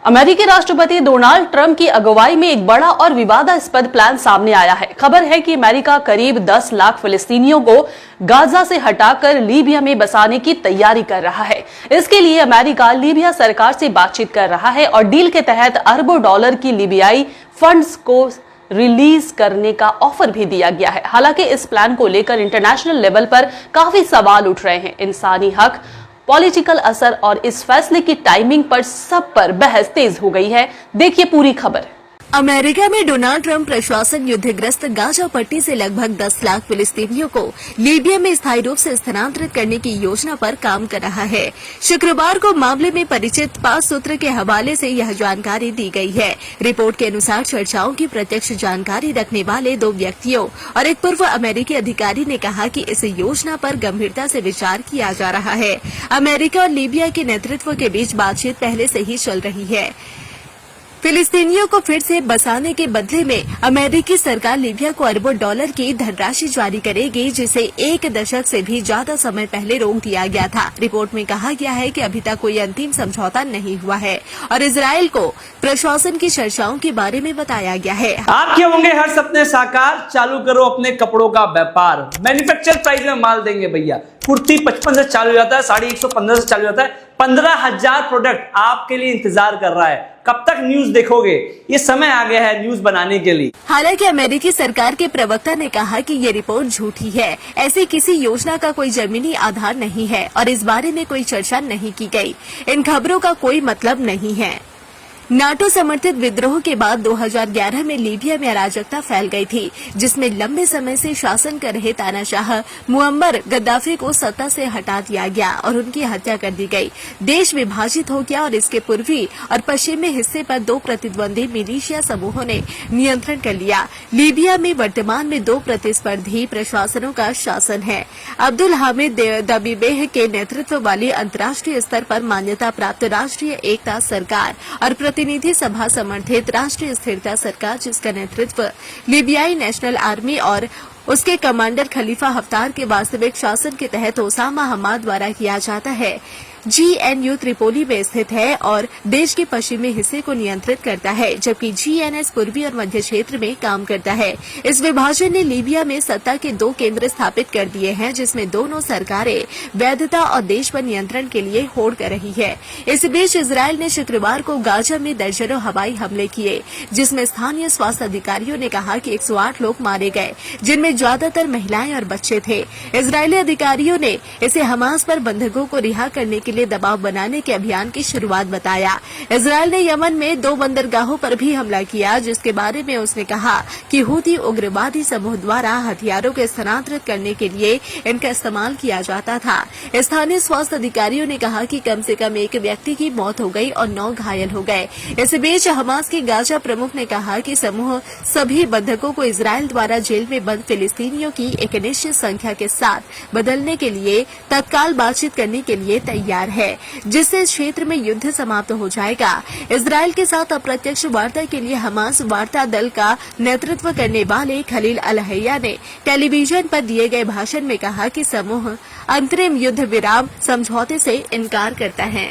अमेरिकी राष्ट्रपति Donald Trump की अगुवाई में एक बड़ा और विवादास्पद प्लान सामने आया है। खबर है कि अमेरिका करीब 10 लाख फिलिस्तीनियों को गाजा से हटाकर लीबिया में बसाने की तैयारी कर रहा है। इसके लिए अमेरिका लीबिया सरकार से बातचीत कर रहा है और डील के तहत अरबों डॉलर की लीबियाई फंड्स को रिलीज करने का ऑफर भी दिया गया है। हालांकि इस प्लान को लेकर इंटरनेशनल लेवल पर काफी सवाल उठ रहे हैं। इंसानी हक, पॉलिटिकल असर और इस फैसले की टाइमिंग पर सब पर बहस तेज हो गई है। देखिए पूरी खबर। अमेरिका में डोनाल्ड ट्रंप प्रशासन युद्धग्रस्त गाजा पट्टी से लगभग 10 लाख फिलिस्तीनियों को लीबिया में स्थायी रूप से स्थानांतरित करने की योजना पर काम कर रहा है। शुक्रवार को मामले में परिचित 5 सूत्र के हवाले से यह जानकारी दी गई है। रिपोर्ट के अनुसार चर्चाओं की प्रत्यक्ष जानकारी रखने वाले 2 व्यक्तियों और एक पूर्व अमेरिकी अधिकारी ने कहा कि इस योजना पर गंभीरता से विचार किया जा रहा है। अमेरिका और लीबिया के नेतृत्व के बीच बातचीत पहले से ही चल रही है। फिलिस्तीनियों को फिर से बसाने के बदले में अमेरिकी सरकार लीबिया को अरबों डॉलर की धनराशि जारी करेगी, जिसे 1 दशक से भी ज्यादा समय पहले रोक दिया गया था। रिपोर्ट में कहा गया है कि अभी तक कोई अंतिम समझौता नहीं हुआ है और इजराइल को प्रशासन की चर्चाओं के बारे में बताया गया है। आपके होंगे हर सपने साकार, चालू करो अपने कपड़ों का व्यापार। मैन्युफैक्चर प्राइस में माल देंगे भैया। कुर्ती 55 से चालू हो जाता है, साड़ी 115 से चालू हो जाता है। 15,000 प्रोडक्ट आपके लिए इंतजार कर रहा है। कब तक न्यूज देखोगे? ये समय आ गया है न्यूज बनाने के लिए। हालांकि अमेरिकी सरकार के प्रवक्ता ने कहा कि ये रिपोर्ट झूठी है। ऐसी किसी योजना का कोई जमीनी आधार नहीं है और इस बारे में कोई चर्चा नहीं की गई। इन खबरों का कोई मतलब नहीं है। नाटो समर्थित विद्रोह के बाद 2011 में लीबिया में अराजकता फैल गई थी, जिसमें लंबे समय से शासन कर रहे तानाशाह मुअम्मर गद्दाफी को सत्ता से हटा दिया गया और उनकी हत्या कर दी गई। देश विभाजित हो गया और इसके पूर्वी और पश्चिमी हिस्से पर 2 प्रतिद्वंदी मिलिशिया समूहों ने नियंत्रण कर लिया। लीबिया में वर्तमान में 2 प्रतिस्पर्धी प्रशासनों का शासन है। अब्दुल हामिद दबीबेह के नेतृत्व वाली अंतर्राष्ट्रीय स्तर पर मान्यता प्राप्त राष्ट्रीय एकता सरकार और प्रतिनिधि सभा समर्थित राष्ट्रीय स्थिरता सरकार, जिसका नेतृत्व लीबियाई नेशनल आर्मी और उसके कमांडर खलीफा हफ्तार के वास्तविक शासन के तहत ओसामा हमाद द्वारा किया जाता है, GNU त्रिपोली में स्थित है और देश के पश्चिमी हिस्से को नियंत्रित करता है, जबकि GNS पूर्वी और मध्य क्षेत्र में काम करता है। इस विभाजन ने लीबिया में सत्ता के 2 केंद्र स्थापित कर दिए हैं, जिसमें दोनों सरकारें वैधता और देश पर नियंत्रण के लिए होड़ कर रही है। इस बीच इजरायल ने शुक्रवार को गाजा में दर्जनों हवाई हमले किए, जिसमें स्थानीय स्वास्थ्य अधिकारियों ने कहा कि 108 लोग मारे गए, जिनमें ज्यादातर महिलाएं और बच्चे थे। इजरायली अधिकारियों ने इसे हमास पर बंधकों को रिहा करने के लिए दबाव बनाने के अभियान की शुरुआत बताया। इजरायल ने यमन में 2 बंदरगाहों पर भी हमला किया, जिसके बारे में उसने कहा कि हूती उग्रवादी समूह द्वारा हथियारों को स्थानांतरित करने के लिए इनका इस्तेमाल किया जाता था। स्थानीय स्वास्थ्य अधिकारियों ने कहा कि कम से कम 1 व्यक्ति की मौत हो गई और 9 घायल हो गए। इस बीच हमास के गाजा प्रमुख ने कहा कि समूह सभी बंधकों को इजरायल द्वारा जेल में बंद फिलिस्तीनियों की एक निश्चित संख्या के साथ बदलने के लिए तत्काल बातचीत करने के लिए तैयार है, जिससे इस क्षेत्र में युद्ध समाप्त हो जाएगा। इजरायल के साथ अप्रत्यक्ष वार्ता के लिए हमास वार्ता दल का नेतृत्व करने वाले खलील अल-हैया ने टेलीविजन पर दिए गए भाषण में कहा कि समूह अंतरिम युद्ध विराम समझौते से इनकार करता है।